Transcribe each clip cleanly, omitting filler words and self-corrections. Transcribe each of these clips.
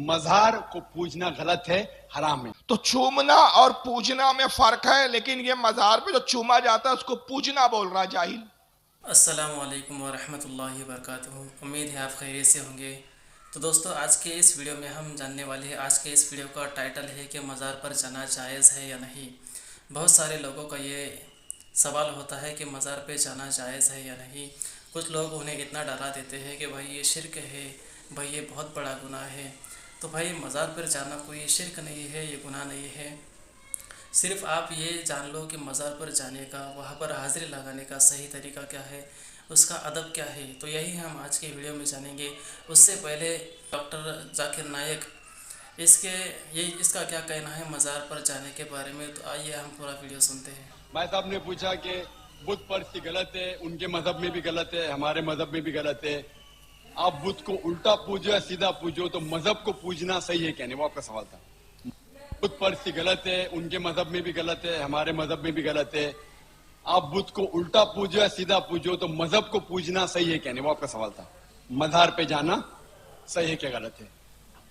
मज़ार को पूजना गलत है, हराम है। तो चूमना और पूजना में फर्क है, लेकिन ये मज़ार पे जो चूमा जाता है उसको पूजना बोल रहा जाहिल। अस्सलामु अलैकुम वरहमतुल्लाहि वबरकातुहू। उम्मीद है आप खैरियत से होंगे। तो दोस्तों, आज के इस वीडियो में हम जानने वाले हैं, आज के इस वीडियो का टाइटल है कि मज़ार पर जाना जायज़ है या नहीं। बहुत सारे लोगों का ये सवाल होता है कि मज़ार पे जाना जायज़ है या नहीं। कुछ लोग उन्हें इतना डरा देते हैं कि भाई ये शिरक है, भाई ये बहुत बड़ा गुनाह है। तो भाई मज़ार पर जाना कोई शिरक नहीं है, ये गुनाह नहीं है। सिर्फ़ आप ये जान लो कि मज़ार पर जाने का, वहाँ पर हाज़िरी लगाने का सही तरीका क्या है, उसका अदब क्या है। तो यही हम आज के वीडियो में जानेंगे। उससे पहले डॉक्टर जाकिर नायक इसका क्या कहना है मज़ार पर जाने के बारे में, तो आइए हम पूरा वीडियो सुनते हैं। भाई साहब ने पूछा कि बुत परस्ती गलत है, उनके मजहब में भी गलत है, हमारे मजहब में भी गलत है। आप बुत को उल्टा पूजो या सीधा पूजो, तो मजहब को पूजना सही है क्या नहीं, वो आपका सवाल था। बुत परस्ती गलत है, उनके मजहब में भी गलत है, हमारे मजहब में भी गलत है। आप बुत को उल्टा पूजो या सीधा पूजो, तो मजहब को पूजना सही है क्या नहीं, वो आपका सवाल था। मज़ार पे जाना सही है क्या गलत है?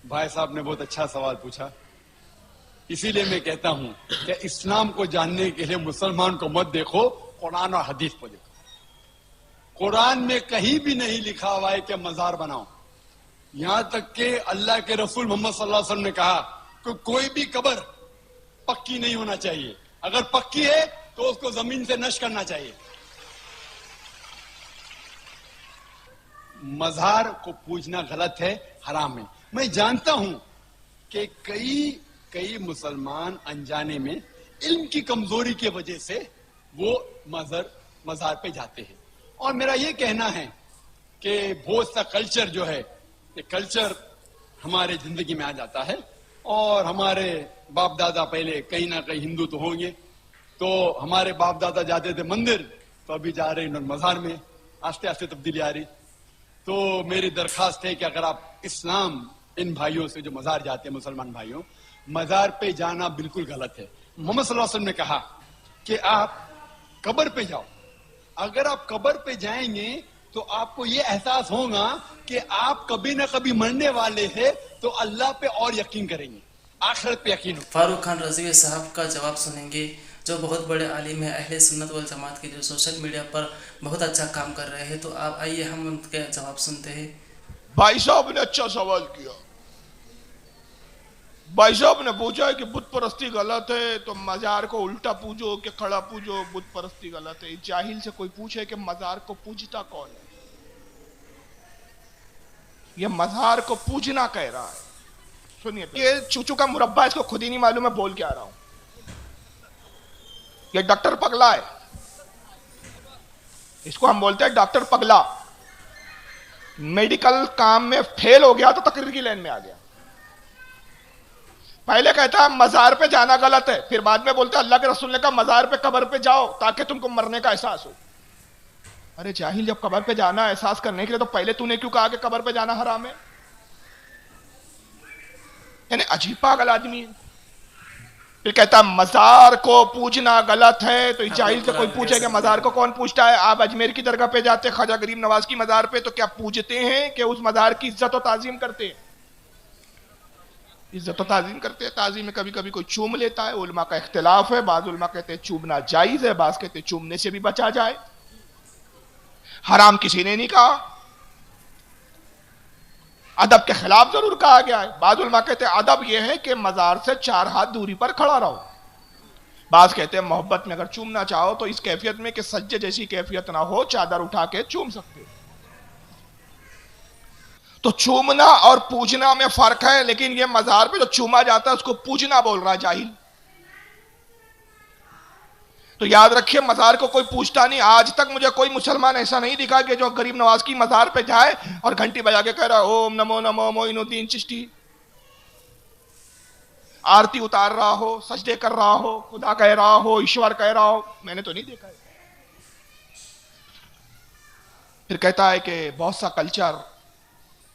भाई साहब ने बहुत अच्छा सवाल पूछा। इसीलिए मैं कहता हूं कि इस्लाम को जानने के लिए मुसलमान को मत देखो, कुरान और हदीस को देखो। कुरान में कहीं भी नहीं लिखा हुआ है कि मज़ार बनाओ। यहां तक कि अल्लाह के रसूल मोहम्मद सल्लल्लाहु अलैहि वसल्लम ने कहा कि कोई भी कब्र पक्की नहीं होना चाहिए, अगर पक्की है तो उसको जमीन से नश करना चाहिए। मज़ार को पूजना गलत है, हराम है। मैं जानता हूं कि कई मुसलमान अनजाने में इल्म की कमजोरी की वजह से वो मज़ार पे जाते हैं। और मेरा ये कहना है कि बहुत सा कल्चर जो है, ये कल्चर हमारे जिंदगी में आ जाता है। और हमारे बाप दादा पहले कहीं ना कहीं हिंदू तो होंगे, तो हमारे बाप दादा जाते थे मंदिर, तो अभी जा रहे हैं मज़ार में। आस्ते आस्ते तब्दीली आ रही। तो मेरी दरखास्त है कि अगर आप इस्लाम इन भाइयों से जो मज़ार जाते हैं, मुसलमान भाइयों, मज़ार पे जाना बिल्कुल गलत है। मोहम्मद सल्लल्लाहु अलैहि वसल्लम ने कहा कि आप कब्र पे जाओ। अगर आप कब्र पे जाएंगे तो आपको ये एहसास होगा कि आप कभी ना कभी मरने वाले हैं, तो अल्लाह पे और यकीन करेंगे, आखिरत पे यकीन हो। फारूक खान रज़वी साहब का जवाब सुनेंगे, जो बहुत बड़े आलिम है, अहले सुन्नत वल जमात के, जो सोशल मीडिया पर बहुत अच्छा काम कर रहे हैं। तो आप आइए हम उनके जवाब सुनते हैं। भाई साहब ने अच्छा सवाल किया। भाई साहब ने पूछा है कि बुत परस्ती गलत है, तो मज़ार को उल्टा पूजो कि खड़ा पूजो, बुत परस्ती गलत है। जाहिल से कोई पूछे कि मज़ार को पूजता कौन है, ये मज़ार को पूजना कह रहा है। सुनिए, ये चूचू का मुरब्बा, इसको खुद ही नहीं मालूम है बोल क्या रहा हूं। ये डॉक्टर पगला है, इसको हम बोलते हैं डॉक्टर पगला। मेडिकल काम में फेल हो गया तो तकरीर की लाइन में आ गया। पहले कहता है मज़ार पे जाना गलत है, फिर बाद में बोलता है अल्लाह के रसूल ने कहा मज़ार पे, कब्र पे जाओ ताकि तुमको मरने का एहसास हो। अरे जाहिल, जब कब्र पे जाना एहसास करने के लिए, तो पहले तूने क्यों कहा कि कब्र पे जाना हराम है? यानी अजीब पागल आदमी है। फिर कहता है मज़ार को पूजना गलत है। तो जाहिल से कोई पूछे कि मज़ार को कौन पूछता है? आप अजमेर की दरगाह पे जाते, ख्वाजा गरीब नवाज की मज़ार पे, तो क्या पूजते हैं कि उस मज़ार की इज्जत और ताजीम करते हैं? इज्जत और ताजीम करते हैं। ताजीम में कभी कभी कोई चूम लेता है, उलमा का इख्तिलाफ है। बाज़ उलमा कहते हैं चूमना जायज़ है, बाज़ कहते हैं चूमने से भी बचा जाए। हराम किसी ने नहीं कहा, अदब के खिलाफ जरूर कहा गया है। बाज़ उलमा कहते हैं अदब यह है कि मज़ार से 4 हाथ दूरी पर खड़ा रहो। बाज़ कहते हैं मोहब्बत में अगर चूमना चाहो तो इस कैफियत में कि सज्जे जैसी कैफियत ना हो, चादर उठा के चूम सकते हो। तो चूमना और पूजना में फर्क है, लेकिन ये मज़ार पे जो चूमा जाता है उसको पूजना बोल रहा है जाहिल। तो याद रखिए, मज़ार को कोई पूछता नहीं। आज तक मुझे कोई मुसलमान ऐसा नहीं दिखा कि जो गरीब नवाज की मज़ार पे जाए और घंटी बजा के कह रहा है ओम नमो नमो मोइनुद्दीन चिश्ती, आरती उतार रहा हो, सजदे कर रहा हो, खुदा कह रहा हो, ईश्वर कह रहा हो। मैंने तो नहीं देखा है। फिर कहता है कि बहुत सा कल्चर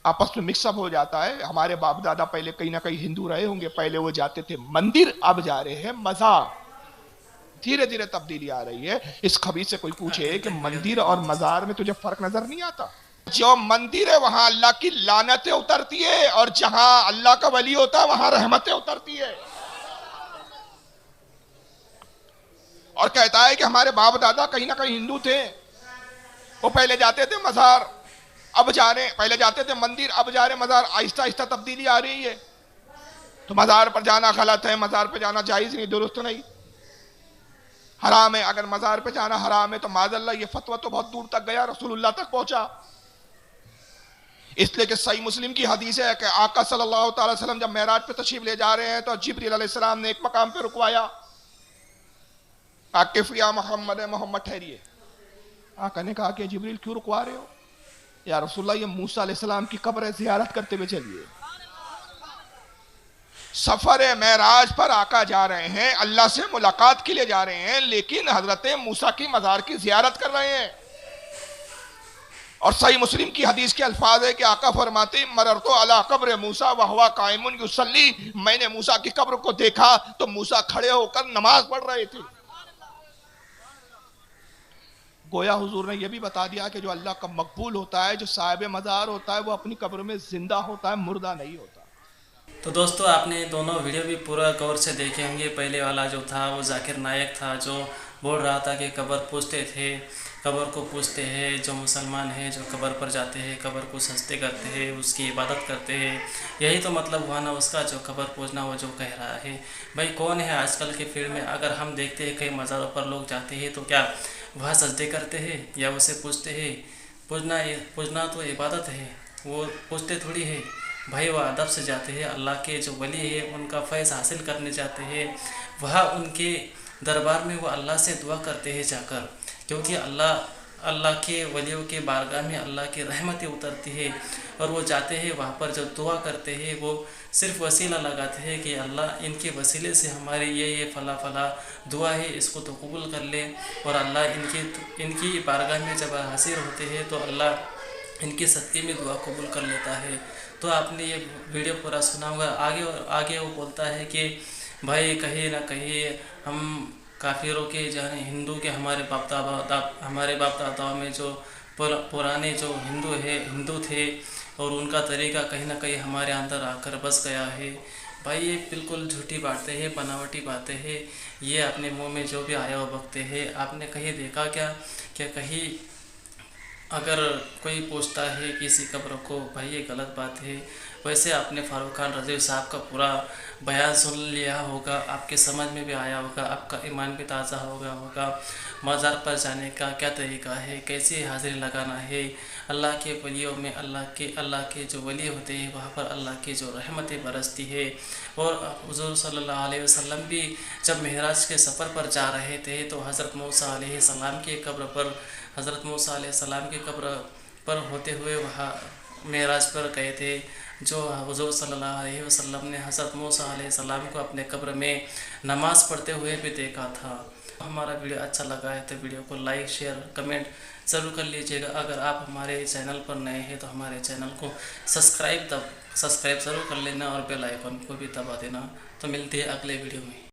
आपस में मिक्सअप हो जाता है। हमारे बाप दादा पहले कहीं ना कहीं हिंदू रहे होंगे, पहले वो जाते थे मंदिर, अब जा रहे हैं मज़ार। धीरे धीरे तब्दीली आ रही है। इस खबीर से कोई पूछे कि मंदिर और मज़ार में तुझे फर्क नजर नहीं आता? جو مندر ہے وہاں اللہ کی لعنتیں اترتی ہے، اور جہاں اللہ کا ولی ہوتا ہے وہاں رحمتیں اترتی ہے۔ اور کہتا ہے کہ ہمارے باپ دادا کہیں نہ کہیں ہندو تھے، وہ پہلے جاتے تھے مزار، اب جا رہے، پہلے جاتے تھے مندر، اب جا رہے مزار، آہستہ آہستہ تبدیلی آ رہی ہے۔ تو مزار پر جانا غلط ہے، مزار پہ جانا جائز نہیں، درست نہیں، حرام ہے۔ اگر مزار پہ جانا حرام ہے تو معاذ اللہ یہ فتویٰ تو بہت دور تک گیا، رسول اللہ تک پہنچا۔ اس لیے کہ صحیح مسلم کی حدیث ہے کہ آقا صلی اللہ تعالی وسلم جب معراج پہ تشریف لے جا رہے ہیں تو جبریل علیہ السلام نے ایک مقام پہ رکوایا، آقف یا محمد، محمد ٹھہریے۔ آقا نے کہا کہ جبریل کیوں رکوا رہے ہو؟ یا رسول اللہ یہ موسیٰ علیہ السلام کی قبر ہے، زیارت کرتے ہوئے چلیے۔ سفر معراج پر آقا جا رہے ہیں، اللہ سے ملاقات کے لیے جا رہے ہیں، لیکن حضرت موسیٰ کی مزار کی زیارت کر رہے ہیں۔ اور صحیح مسلم کی حدیث کے الفاظ ہے کہ آقا فرماتے مررت علی قبر موسیٰ وہو قائم یصلی، میں نے موسیٰ کی قبر کو دیکھا تو موسیٰ کھڑے ہو کر نماز پڑھ رہے تھے۔ گویا حضور نے یہ بھی بتا دیا کہ جو اللہ کا مقبول ہوتا ہے، جو صاحب مزار ہوتا ہے، وہ اپنی قبر میں زندہ ہوتا ہے، مردہ نہیں ہوتا۔ تو دوستو آپ نے دونوں ویڈیو بھی پورا غور سے دیکھے ہوں گے۔ پہلے والا جو تھا وہ ذاکر نائک تھا، جو بول رہا تھا کہ قبر پوجتے تھے، قبر کو پوجتے ہیں، جو مسلمان ہیں جو قبر پر جاتے ہیں، قبر کو سجدے کرتے ہیں، اس کی عبادت کرتے ہیں، یہی تو مطلب ہوا نا اس کا، جو قبر پوجنا وہ جو کہہ رہا ہے۔ بھائی کون ہے آج کل کے فیلڈ میں، اگر ہم دیکھتے ہیں کئی مزاروں پر لوگ جاتے ہیں تو کیا وہاں سجدے کرتے ہیں یا اسے پوجتے ہیں؟ پوجنا تو عبادت ہے، وہ پوجتے تھوڑی ہے بھائی، وہ ادب سے جاتے ہیں، اللہ کے جو ولی ہے ان کا فیض حاصل کرنے جاتے ہیں، وہاں ان کے دربار میں وہ اللہ سے دعا کرتے ہیں جا کر، کیونکہ اللہ کے ولیوں کے بارگاہ میں اللہ کی رحمتیں اترتی ہے، اور وہ جاتے ہیں وہاں پر جو دعا کرتے ہیں وہ صرف وسیلہ لگاتے ہیں کہ اللہ ان کے وسیلے سے ہماری یہ فلاں دعا ہے، اس کو تو قبول کر لے، اور اللہ ان کی بارگاہ میں جب حاضر ہوتے ہیں تو اللہ ان کے صدقے میں دعا قبول کر لیتا ہے۔ تو آپ نے یہ ویڈیو پورا سنا ہوگا۔ آگے وہ بولتا ہے کہ بھائی کہیں نہ کہیں ہم کافروں کے جانے ہندو کے ہمارے باپ داداؤں میں جو پرانے جو ہندو تھے، اور ان کا طریقہ کہیں نہ کہیں ہمارے اندر آ کر بس گیا ہے۔ بھائی یہ بالکل جھوٹی باتیں ہیں، بناوٹی باتیں ہیں، یہ اپنے منہ میں جو بھی آیا وہ بکتے ہیں۔ آپ نے کہیں دیکھا کیا کہ کہیں اگر کوئی پوچھتا ہے کسی قبر کو، بھائی یہ غلط بات ہے۔ ویسے آپ نے فاروق خان رضوی صاحب کا پورا بیان سن لیا ہوگا، آپ کے سمجھ میں بھی آیا ہوگا، آپ کا ایمان بھی تازہ ہوگا۔ مزار پر جانے کا کیا طریقہ ہے، کیسے حاضری لگانا ہے، اللہ کے ولیوں میں اللہ کے جو ولی ہوتے ہیں وہاں پر اللہ کی جو رحمتیں برستی ہے۔ اور حضور صلی اللہ علیہ وسلم بھی جب معراج کے سفر پر جا رہے تھے تو حضرت موسیٰ علیہ السلام کی قبر پر ہوتے ہوئے وہاں معراج پر گئے تھے، جو حضور صلی اللہ علیہ وسلم نے حضرت موسیٰ علیہ السلام کو اپنے قبر میں نماز پڑھتے ہوئے بھی دیکھا تھا۔ ہمارا ویڈیو اچھا لگا ہے تو ویڈیو کو لائک، شیئر، کمنٹ ضرور کر لیجیے گا۔ اگر آپ ہمارے چینل پر نئے ہیں تو ہمارے چینل کو سبسکرائب ضرور کر لینا، اور بیل آئیکن کو بھی دبا دینا۔ تو ملتے ہیں اگلے ویڈیو میں۔